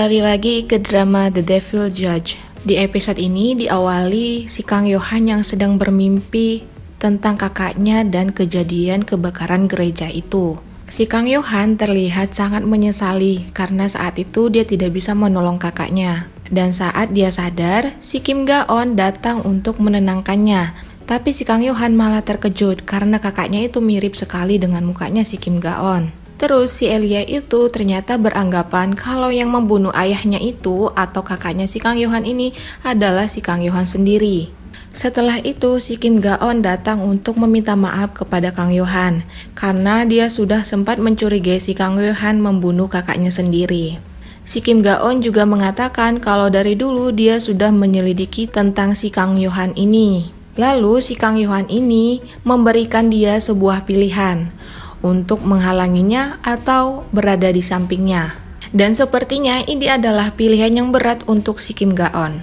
Kembali lagi ke drama The Devil Judge. Di episode ini diawali si Kang Yohan yang sedang bermimpi tentang kakaknya dan kejadian kebakaran gereja itu. Si Kang Yohan terlihat sangat menyesali karena saat itu dia tidak bisa menolong kakaknya. Dan saat dia sadar, si Kim Ga-on datang untuk menenangkannya. Tapi si Kang Yohan malah terkejut karena kakaknya itu mirip sekali dengan mukanya si Kim Ga-on. Terus si Elia itu ternyata beranggapan kalau yang membunuh ayahnya itu atau kakaknya si Kang Yohan ini adalah si Kang Yohan sendiri. Setelah itu si Kim Ga-on datang untuk meminta maaf kepada Kang Yohan karena dia sudah sempat mencurigai si Kang Yohan membunuh kakaknya sendiri. Si Kim Ga-on juga mengatakan kalau dari dulu dia sudah menyelidiki tentang si Kang Yohan ini. Lalu si Kang Yohan ini memberikan dia sebuah pilihan untuk menghalanginya atau berada di sampingnya. Dan sepertinya ini adalah pilihan yang berat untuk si Kim Ga-on.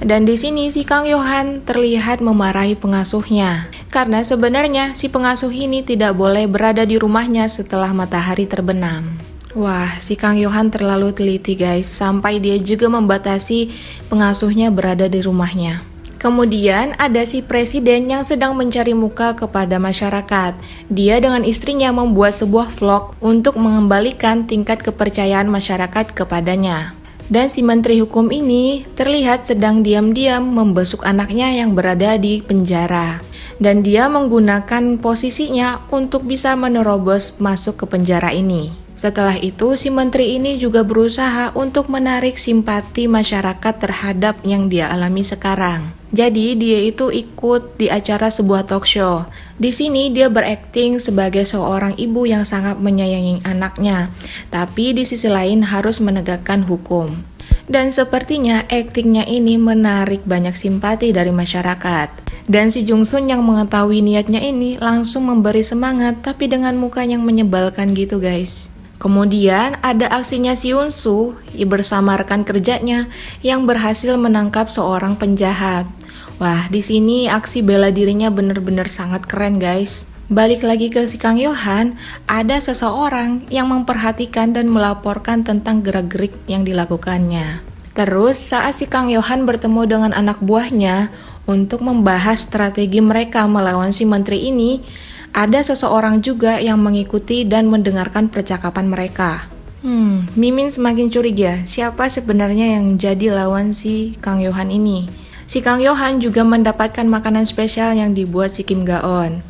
Dan di sini si Kang Yohan terlihat memarahi pengasuhnya karena sebenarnya si pengasuh ini tidak boleh berada di rumahnya setelah matahari terbenam. Wah, si Kang Yohan terlalu teliti guys, sampai dia juga membatasi pengasuhnya berada di rumahnya. Kemudian ada si presiden yang sedang mencari muka kepada masyarakat. Dia dengan istrinya membuat sebuah vlog untuk mengembalikan tingkat kepercayaan masyarakat kepadanya. Dan si menteri hukum ini terlihat sedang diam-diam membesuk anaknya yang berada di penjara. Dan dia menggunakan posisinya untuk bisa menerobos masuk ke penjara ini. Setelah itu, si menteri ini juga berusaha untuk menarik simpati masyarakat terhadap yang dia alami sekarang. Jadi, dia itu ikut di acara sebuah talk show. Di sini, dia berakting sebagai seorang ibu yang sangat menyayangi anaknya, tapi di sisi lain harus menegakkan hukum. Dan sepertinya aktingnya ini menarik banyak simpati dari masyarakat. Dan si Jung Sun yang mengetahui niatnya ini langsung memberi semangat, tapi dengan muka yang menyebalkan gitu guys. Kemudian ada aksinya si Yoon Soo bersama rekan kerjanya yang berhasil menangkap seorang penjahat. Wah, di sini aksi bela dirinya benar-benar sangat keren guys. Balik lagi ke si Kang Yohan, ada seseorang yang memperhatikan dan melaporkan tentang gerak-gerik yang dilakukannya. Terus saat si Kang Yohan bertemu dengan anak buahnya untuk membahas strategi mereka melawan si menteri ini, ada seseorang juga yang mengikuti dan mendengarkan percakapan mereka. Mimin semakin curiga siapa sebenarnya yang jadi lawan si Kang Yohan ini. Si Kang Yohan juga mendapatkan makanan spesial yang dibuat si Kim Ga-on.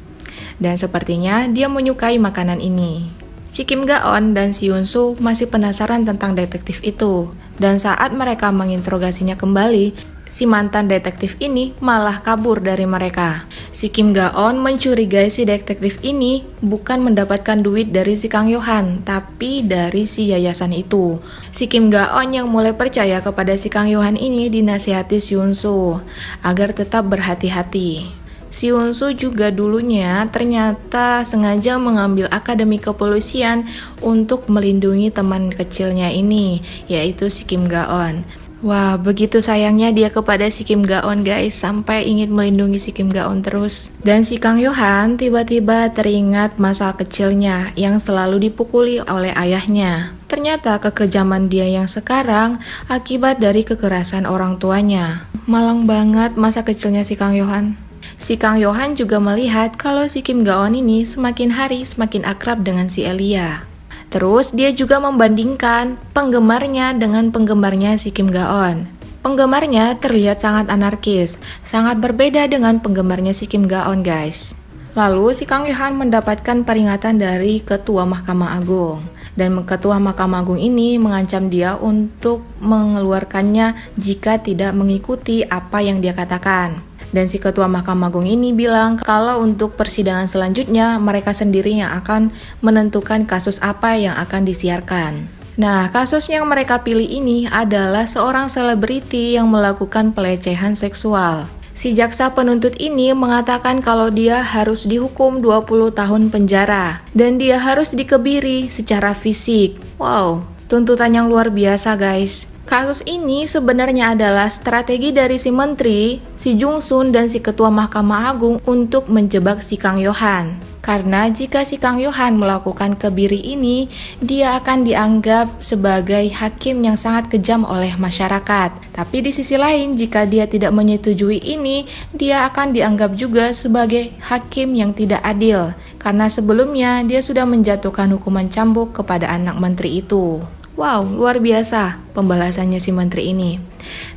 Dan sepertinya dia menyukai makanan ini. Si Kim Ga-on dan si Yoon Soo masih penasaran tentang detektif itu. Dan saat mereka menginterogasinya kembali, si mantan detektif ini malah kabur dari mereka. Si Kim Ga-on mencurigai si detektif ini bukan mendapatkan duit dari si Kang Yohan, tapi dari si yayasan itu. Si Kim Ga-on yang mulai percaya kepada si Kang Yohan ini dinasihati si Yoon Soo agar tetap berhati-hati. Si Yoon Soo juga dulunya ternyata sengaja mengambil akademi kepolisian untuk melindungi teman kecilnya ini, yaitu si Kim Ga-on. Wah, begitu sayangnya dia kepada si Kim Ga-on guys, sampai ingin melindungi si Kim Ga-on terus. Dan si Kang Yohan tiba-tiba teringat masa kecilnya yang selalu dipukuli oleh ayahnya. Ternyata kekejaman dia yang sekarang akibat dari kekerasan orang tuanya. Malang banget masa kecilnya si Kang Yohan. Si Kang Yohan juga melihat kalau si Kim Ga-on ini semakin hari semakin akrab dengan si Elia. Terus dia juga membandingkan penggemarnya dengan penggemarnya si Kim Ga-on. Penggemarnya terlihat sangat anarkis, sangat berbeda dengan penggemarnya si Kim Ga-on guys. Lalu si Kang Yohan mendapatkan peringatan dari Ketua Mahkamah Agung. Dan Ketua Mahkamah Agung ini mengancam dia untuk mengeluarkannya jika tidak mengikuti apa yang dia katakan. Dan si Ketua Mahkamah Agung ini bilang kalau untuk persidangan selanjutnya mereka sendiri yang akan menentukan kasus apa yang akan disiarkan. Nah, kasus yang mereka pilih ini adalah seorang selebriti yang melakukan pelecehan seksual. Si jaksa penuntut ini mengatakan kalau dia harus dihukum 20 tahun penjara dan dia harus dikebiri secara fisik. Wow, tuntutan yang luar biasa guys. Kasus ini sebenarnya adalah strategi dari si menteri, si Jung Sun dan si Ketua Mahkamah Agung untuk menjebak si Kang Yohan. Karena jika si Kang Yohan melakukan kebiri ini, dia akan dianggap sebagai hakim yang sangat kejam oleh masyarakat. Tapi di sisi lain, jika dia tidak menyetujui ini, dia akan dianggap juga sebagai hakim yang tidak adil. Karena sebelumnya dia sudah menjatuhkan hukuman cambuk kepada anak menteri itu. Wow, luar biasa pembalasannya si menteri ini.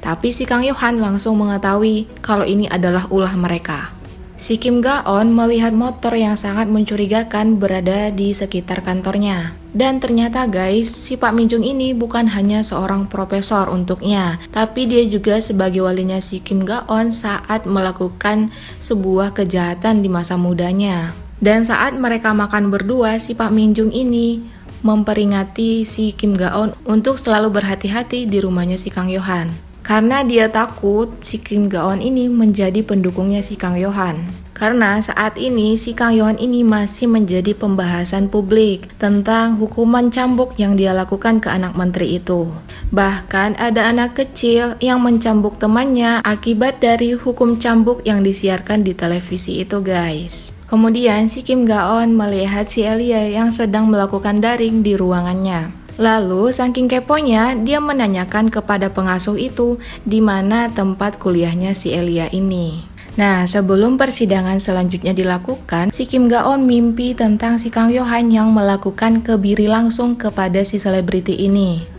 Tapi si Kang Yohan langsung mengetahui kalau ini adalah ulah mereka. Si Kim Ga-on melihat motor yang sangat mencurigakan berada di sekitar kantornya. Dan ternyata guys, si Pak Min Jung ini bukan hanya seorang profesor untuknya, tapi dia juga sebagai walinya si Kim Ga-on saat melakukan sebuah kejahatan di masa mudanya. Dan saat mereka makan berdua, si Pak Min Jung ini memperingati si Kim Ga-on untuk selalu berhati-hati di rumahnya si Kang Yohan. Karena dia takut si Kim Ga-on ini menjadi pendukungnya si Kang Yohan. Karena saat ini si Kang Yohan ini masih menjadi pembahasan publik tentang hukuman cambuk yang dia lakukan ke anak menteri itu. Bahkan ada anak kecil yang mencambuk temannya akibat dari hukum cambuk yang disiarkan di televisi itu guys. Kemudian si Kim Ga-on melihat si Elia yang sedang melakukan daring di ruangannya. Lalu saking keponya dia menanyakan kepada pengasuh itu di mana tempat kuliahnya si Elia ini. Nah, sebelum persidangan selanjutnya dilakukan, si Kim Ga-on mimpi tentang si Kang Yohan yang melakukan kebiri langsung kepada si selebriti ini.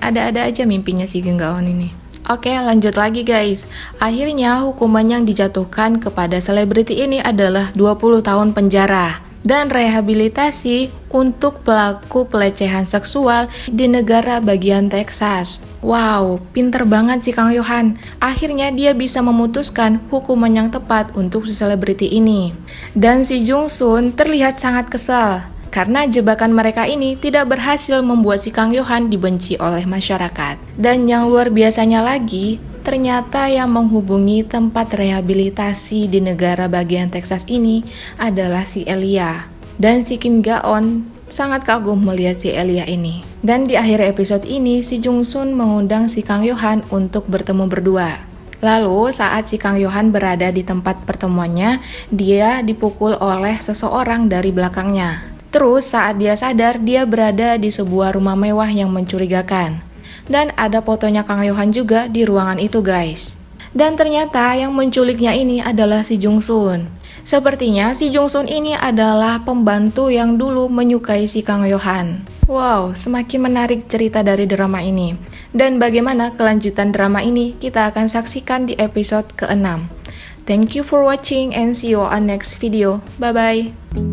Ada-ada aja mimpinya si Kim Ga-on ini. Oke, lanjut lagi guys. Akhirnya hukuman yang dijatuhkan kepada selebriti ini adalah 20 tahun penjara dan rehabilitasi untuk pelaku pelecehan seksual di negara bagian Texas. Wow, pinter banget si Kang Yohan. Akhirnya dia bisa memutuskan hukuman yang tepat untuk si selebriti ini. Dan si Jung Sun terlihat sangat kesal karena jebakan mereka ini tidak berhasil membuat si Kang Yohan dibenci oleh masyarakat. Dan yang luar biasanya lagi, ternyata yang menghubungi tempat rehabilitasi di negara bagian Texas ini adalah si Elia. Dan si Kim Ga-on sangat kagum melihat si Elia ini. Dan di akhir episode ini, si Jung Sun mengundang si Kang Yohan untuk bertemu berdua. Lalu saat si Kang Yohan berada di tempat pertemuannya, dia dipukul oleh seseorang dari belakangnya. Terus saat dia sadar, dia berada di sebuah rumah mewah yang mencurigakan. Dan ada fotonya Kang Yohan juga di ruangan itu guys. Dan ternyata yang menculiknya ini adalah si Jung Sun. Sepertinya si Jung Sun ini adalah pembantu yang dulu menyukai si Kang Yohan. Wow, semakin menarik cerita dari drama ini. Dan bagaimana kelanjutan drama ini kita akan saksikan di episode ke-6. Thank you for watching and see you on next video. Bye-bye.